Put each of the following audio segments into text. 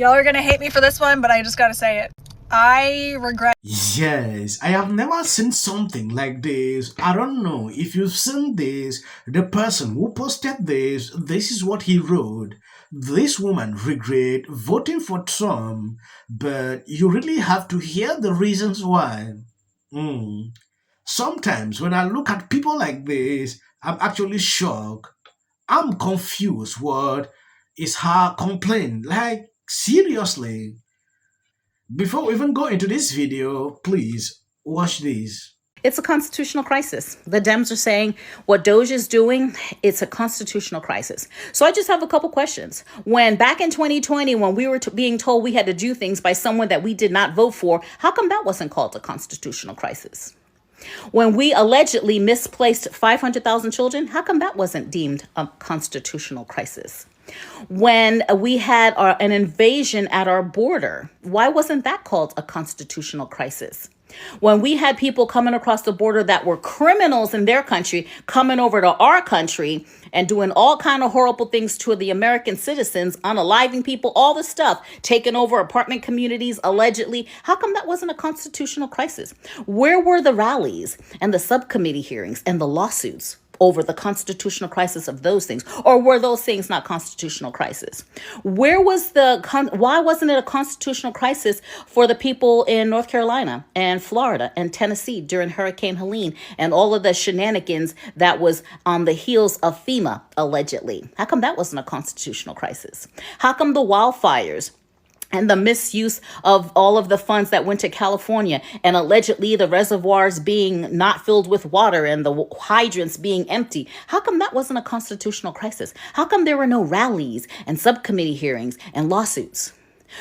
Y'all are gonna hate me for this one, but I just gotta say it. I regret. Yes, I have never seen something like this. I don't know if you've seen this. The person who posted this is what he wrote. This woman regret voting for Trump, but you really have to hear the reasons why. Hmm. Sometimes when I look at people like this, I'm actually shocked. I'm confused. What is her complaint? Like, seriously? Before we even go into this video, please watch this. It's a constitutional crisis. The Dems are saying what Doge is doing, it's a constitutional crisis. So I just have a couple questions. When back in 2020, when we were being told we had to do things by someone that we did not vote for, how come that wasn't called a constitutional crisis? When we allegedly misplaced 500,000 children, how come that wasn't deemed a constitutional crisis? When we had an invasion at our border, why wasn't that called a constitutional crisis? When we had people coming across the border that were criminals in their country coming over to our country and doing all kind of horrible things to the American citizens, unaliving people, all this stuff, taking over apartment communities allegedly, how come that wasn't a constitutional crisis? Where were the rallies and the subcommittee hearings and the lawsuits over the constitutional crisis of those things? Or were those things not constitutional crisis? Why wasn't it a constitutional crisis for the people in North Carolina and Florida and Tennessee during Hurricane Helene and all of the shenanigans that was on the heels of FEMA, allegedly? How come that wasn't a constitutional crisis? How come the wildfires and the misuse of all of the funds that went to California and allegedly the reservoirs being not filled with water and the hydrants being empty, how come that wasn't a constitutional crisis? How come there were no rallies and subcommittee hearings and lawsuits?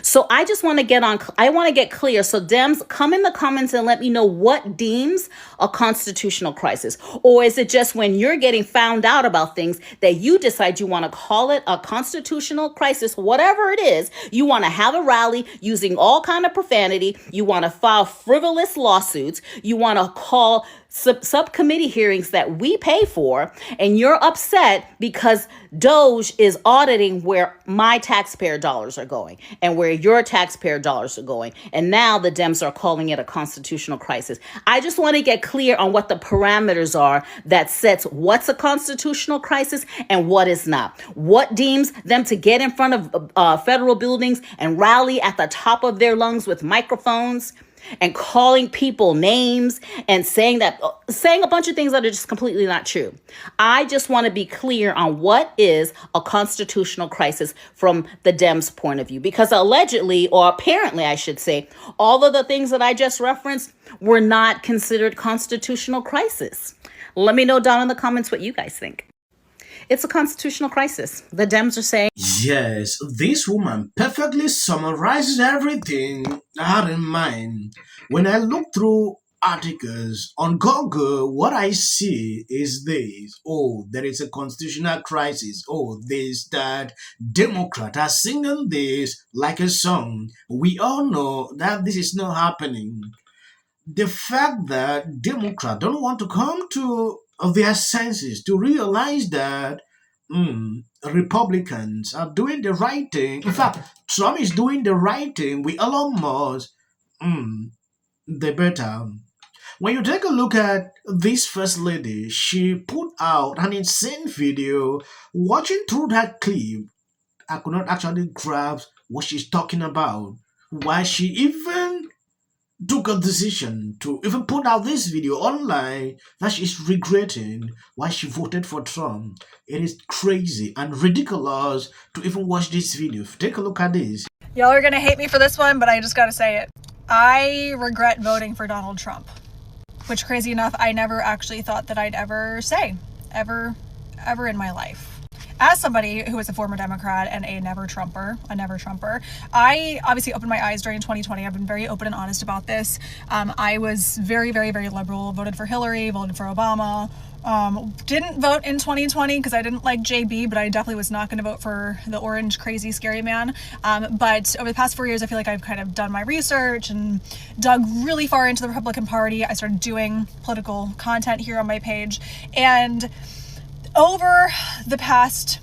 So I just want to get clear. So Dems, come in the comments and let me know what deems a constitutional crisis. Or is it just when you're getting found out about things that you decide you want to call it a constitutional crisis, whatever it is, you want to have a rally using all kind of profanity, you want to file frivolous lawsuits, you want to call subcommittee hearings that we pay for, and you're upset because Doge is auditing where my taxpayer dollars are going and where your taxpayer dollars are going. And now the Dems are calling it a constitutional crisis. I just want to get clear on what the parameters are that sets what's a constitutional crisis and what is not. What deems them to get in front of federal buildings and rally at the top of their lungs with microphones and calling people names and saying a bunch of things that are just completely not true. I just want to be clear on what is a constitutional crisis from the Dems' point of view, because allegedly, or apparently I should say, all of the things that I just referenced were not considered constitutional crisis. Let me know down in the comments what you guys think. It's a constitutional crisis. The Dems are saying, Yes, this woman perfectly summarizes everything I had in mind. When I look through articles on Google, what I see is this. Oh, there is a constitutional crisis. Oh, this, that. Democrats are singing this like a song. We all know that this is not happening. The fact that Democrats don't want to come to their senses to realize that Republicans are doing the right thing. In fact, Trump is doing the right thing with Elon Musk. The better. When you take a look at this first lady, she put out an insane video. Watching through that clip, I could not actually grasp what she's talking about. Why she even took a decision to even put out this video online that she's regretting why she voted for Trump. It is crazy and ridiculous to even watch this video. Take a look at this. Y'all are gonna hate me for this one, but I just gotta say it. I regret voting for Donald Trump, which, crazy enough, I never actually thought that I'd ever say, ever in my life. As somebody who is a former Democrat and a never Trumper, I obviously opened my eyes during 2020. I've been very open and honest about this. I was very, very, very liberal, voted for Hillary, voted for Obama. Didn't vote in 2020 because I didn't like JB, but I definitely was not going to vote for the orange, crazy, scary man. But over the past 4 years, I feel like I've kind of done my research and dug really far into the Republican Party. I started doing political content here on my page. And over the past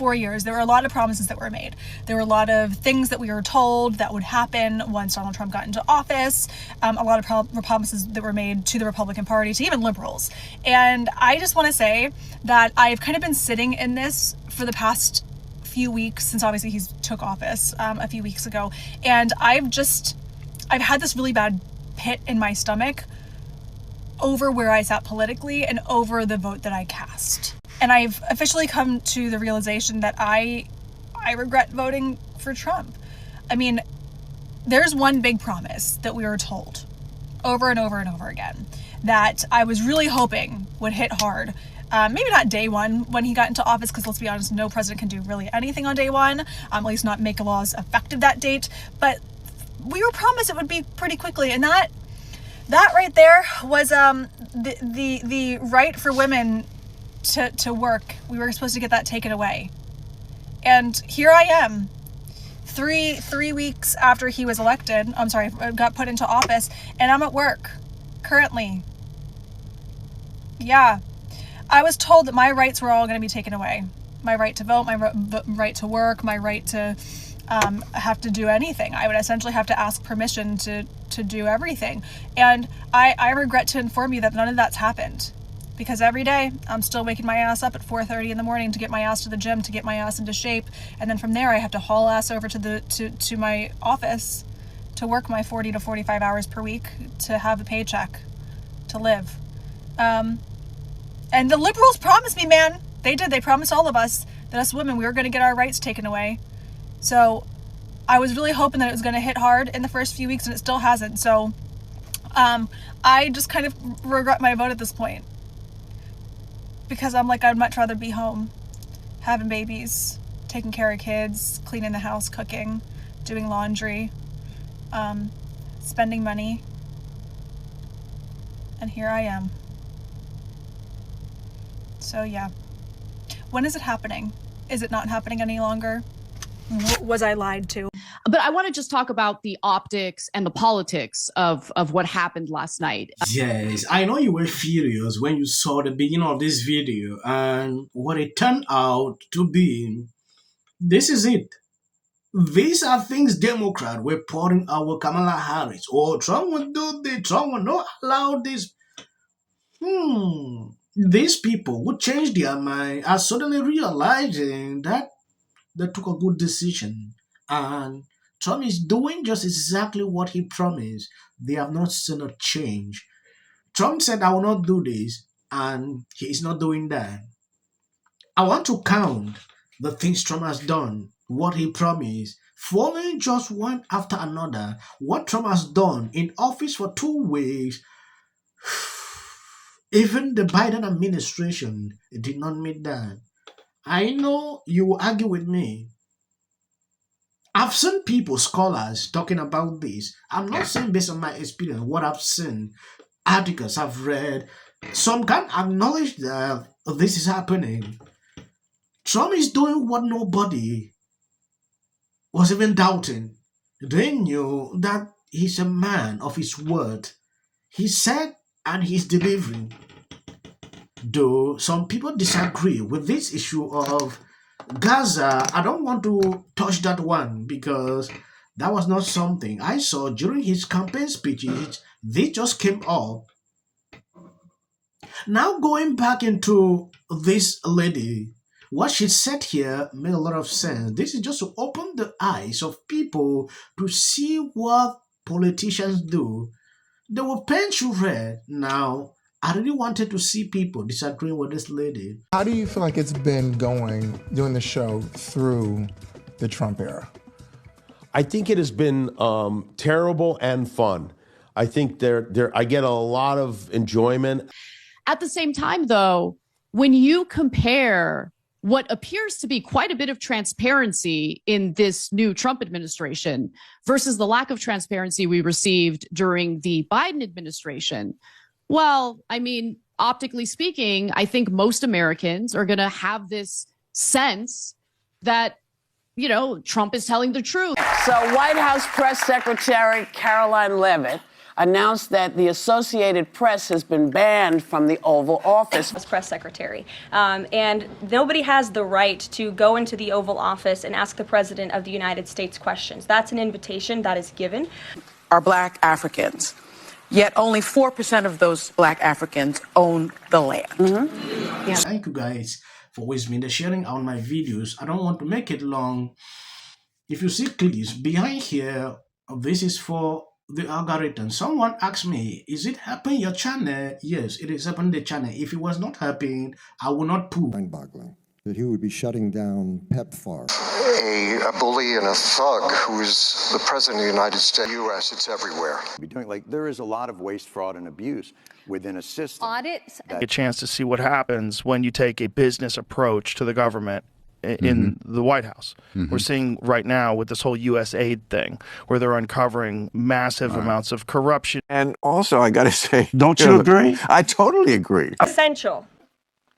4 years, there were a lot of promises that were made. There were a lot of things that we were told that would happen once Donald Trump got into office. A lot of promises that were made to the Republican Party, to even liberals. And I just want to say that I've kind of been sitting in this for the past few weeks, since obviously he took office a few weeks ago. And I've had this really bad pit in my stomach over where I sat politically and over the vote that I cast. And I've officially come to the realization that I regret voting for Trump. I mean, there's one big promise that we were told over and over and over again that I was really hoping would hit hard. Maybe not day one when he got into office, because let's be honest, no president can do really anything on day one, at least not make laws effective that date. But we were promised it would be pretty quickly, and that right there was the right for women to work. We were supposed to get that taken away, and here I am, three weeks after he was elected. Got put into office, and I'm at work currently. Yeah, I was told that my rights were all going to be taken away. My right to vote, my right to work, my right to have to do anything. I would essentially have to ask permission to do everything. And I regret to inform you that none of that's happened, because every day I'm still waking my ass up at 4:30 in the morning to get my ass to the gym, to get my ass into shape. And then from there I have to haul ass over to my office to work my 40 to 45 hours per week to have a paycheck to live. And the liberals promised me, man. They did. They promised all of us that us women, we were going to get our rights taken away. So I was really hoping that it was going to hit hard in the first few weeks, and it still hasn't. So I just kind of regret my vote at this point, because I'm like, I'd much rather be home, having babies, taking care of kids, cleaning the house, cooking, doing laundry, spending money. And here I am. So yeah. When is it happening? Is it not happening any longer? Was I lied to? But I want to just talk about the optics and the politics of what happened last night. Yes, I know you were furious when you saw the beginning of this video and what it turned out to be. This is it. These are things Democrats were pouring our Kamala Harris. Oh, Trump would do this, Trump would not allow this. These people would change their mind are suddenly realizing that they took a good decision. And Trump is doing just exactly what he promised. They have not seen a change. Trump said, I will not do this, and he is not doing that. I want to count the things Trump has done, what he promised, following just one after another. What Trump has done in office for 2 weeks. Even the Biden administration did not meet that. I know you will argue with me. I've seen people, scholars, talking about this. I'm not saying based on my experience, what I've seen, articles I've read. Some can acknowledge that this is happening. Trump is doing what nobody was even doubting. They knew that he's a man of his word. He said and he's delivering. Though some people disagree with this issue of Gaza, I don't want to touch that one because that was not something I saw during his campaign speeches. They just came up. Now going back into this lady, what she said here made a lot of sense. This is just to open the eyes of people to see what politicians do. They will paint you red. Now, I really wanted to see people disagreeing with this lady. How do you feel like it's been going doing the show through the Trump era? I think it has been terrible and fun. I think I get a lot of enjoyment. At the same time, though, when you compare what appears to be quite a bit of transparency in this new Trump administration versus the lack of transparency we received during the Biden administration, well, I mean, optically speaking, I think most Americans are going to have this sense that, you know, Trump is telling the truth. So White House Press Secretary Caroline Leavitt announced that the Associated Press has been banned from the Oval Office. As press secretary. And nobody has the right to go into the Oval Office and ask the President of the United States questions. That's an invitation that is given. Are Black Africans. Yet only 4% of those Black Africans own the land. Yeah. Thank you guys for always been sharing on my videos. I don't want to make it long. If you see clips behind here, this is for the algorithm. Someone asked me, is it helping your channel? Yes, it is helping the channel. If it was not helping, I would not put. Mind-boggling that he would be shutting down PEPFAR. A bully and a thug who's the president of the United States, U.S., it's everywhere. There is a lot of waste, fraud, and abuse within a system. Audits. A chance to see what happens when you take a business approach to the government in the White House. We're seeing right now with this whole USAID thing where they're uncovering massive amounts of corruption. And also, I got to say, don't you agree? I totally agree. Essential.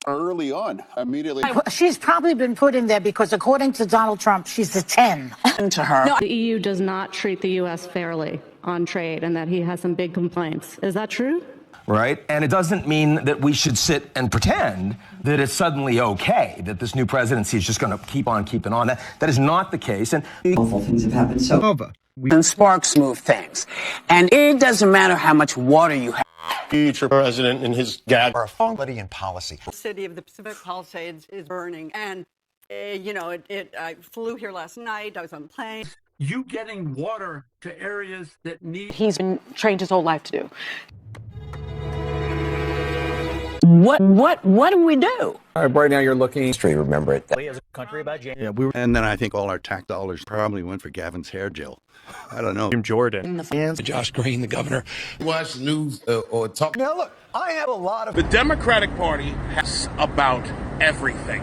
Early on, immediately. She's probably been put in there because, according to Donald Trump, she's a 10. To her. The EU does not treat the U.S. fairly on trade and that he has some big complaints. Is that true? Right? And it doesn't mean that we should sit and pretend that it's suddenly okay, that this new presidency is just going to keep on keeping on. That is not the case. And awful things have happened. So, and sparks move things. And it doesn't matter how much water you have. Future president and his gag Are quality and policy. The city of the Pacific Palisades is burning. And, I flew here last night. I was on a plane. You getting water to areas that need... He's been trained his whole life to do. What do we do? Right now, you're looking straight. Remember it. As a country about January. Yeah, and then I think all our tax dollars probably went for Gavin's hair gel. I don't know. Jim Jordan. Josh Green, the governor. watch the news or talk. Now, look, I have a lot of... The Democratic Party has about everything.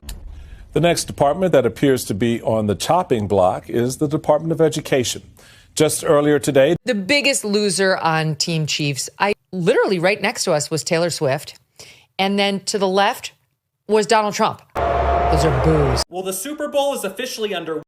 The next department that appears to be on the chopping block is the Department of Education. Just earlier today, the biggest loser on Team Chiefs, literally right next to us was Taylor Swift. And then to the left was Donald Trump. Those are boos. Well, the Super Bowl is officially under.